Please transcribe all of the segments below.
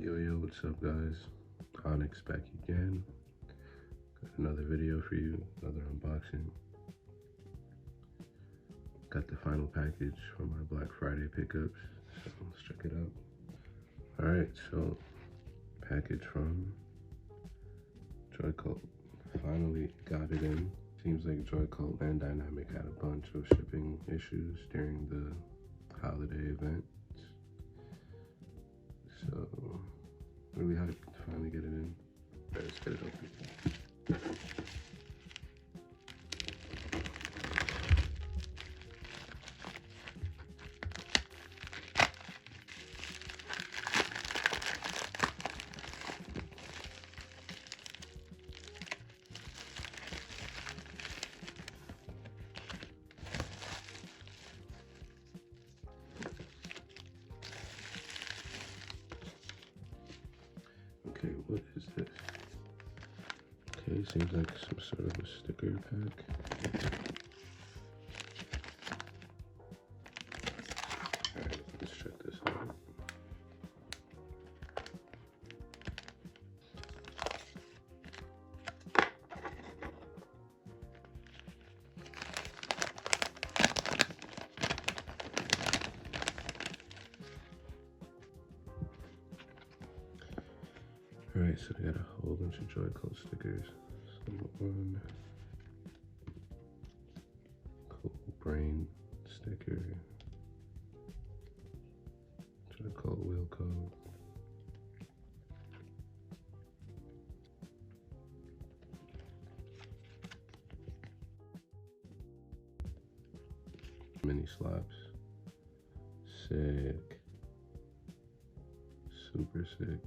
Yo, what's up guys? Onyx back again. Got another video for you, another unboxing. Got the final package from my Black Friday pickups, so let's check it out. Alright, so package from Joycult. Finally got it in. Seems like Joycult and Dynamic had a bunch of shipping issues during the holiday event. So, really hyped to finally get it in. Alright, let's get it open. Okay, what is this? Okay, seems like some sort of a sticker pack. Alright, let's check this out. Alright, so we got a whole bunch of Joycult stickers. Some one cool brain sticker. Joycult Wilco. Mini slaps. Sick. Super sick.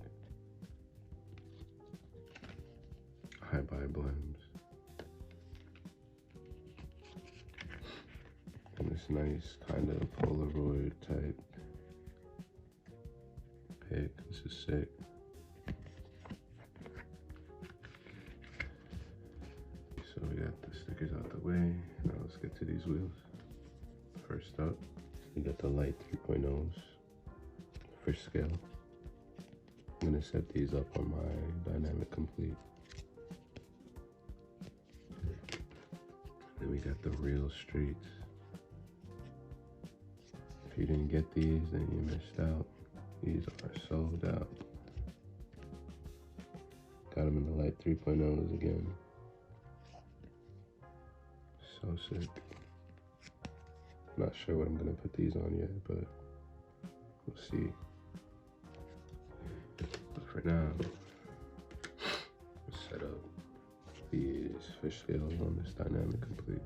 High-buy blends. And this nice kind of Polaroid type pic. This is sick. So we got the stickers out the way. Now let's get to these wheels. First up, we got the light 3.0s for scale. I'm gonna set these up on my Dynamic Complete. Then we got the real streets. If you didn't get these, then you missed out. These are sold out. Got them in the light 3.0s again. So sick. Not sure what I'm gonna put these on yet, but we'll see. But for now, let's set up these fish scales on this Dynamic Complete.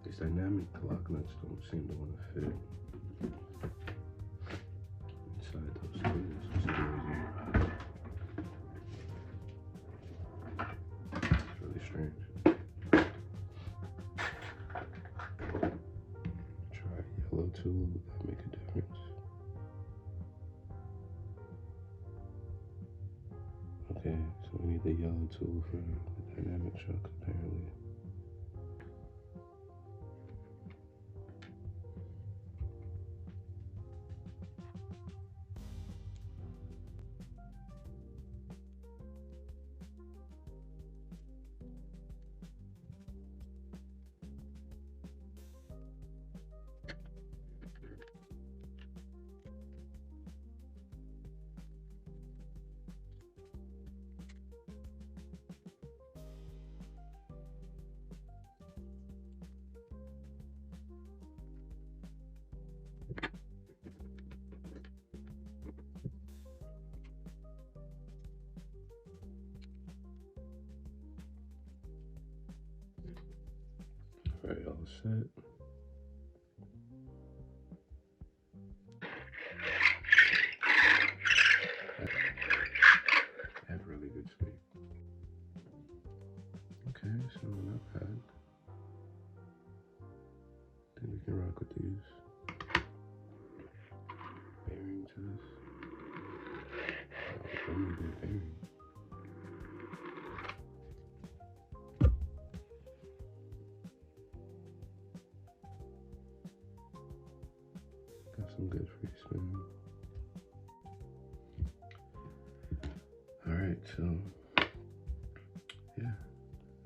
These dynamic clock nuts don't seem to want to fit inside those screws. It's crazy. It's really strange. Try a yellow tool, that make a difference. Okay, so we need the yellow tool for the dynamic chuck apparently. Alright, all set. I have really good speed. Okay, so not bad. Then we can rock with these. Bearing to this. Oh, really good bearing. Got some good free spin. Alright, so yeah,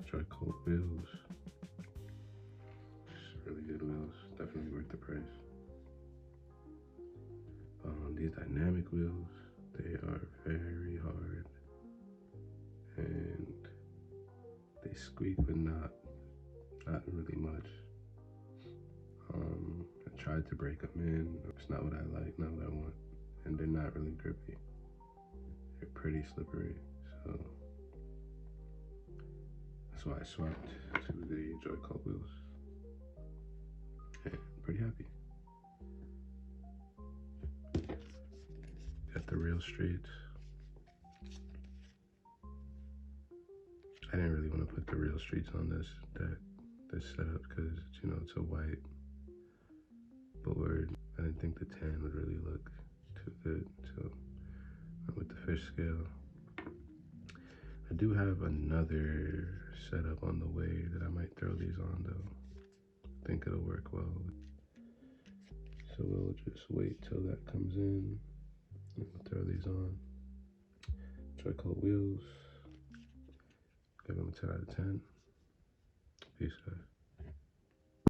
Joycult wheels. Just really good wheels, definitely worth the price. These dynamic wheels, they are very hard and they squeak, but not really much. I tried to break them in. It's not what I like, not what I want, and they're not really grippy. They're pretty slippery, so that's why I swapped to the Joycult wheels. And pretty happy. Got the real streets. I didn't really want to put the real streets on this setup because you know it's a white board. I didn't think the tan would really look too good, so I went with the fish scale. I do have another setup on the way that I might throw these on though. I think it'll work well. So we'll just wait till that comes in and we'll throw these on. Joycult wheels. Give them a 10 out of 10. Peace, guys.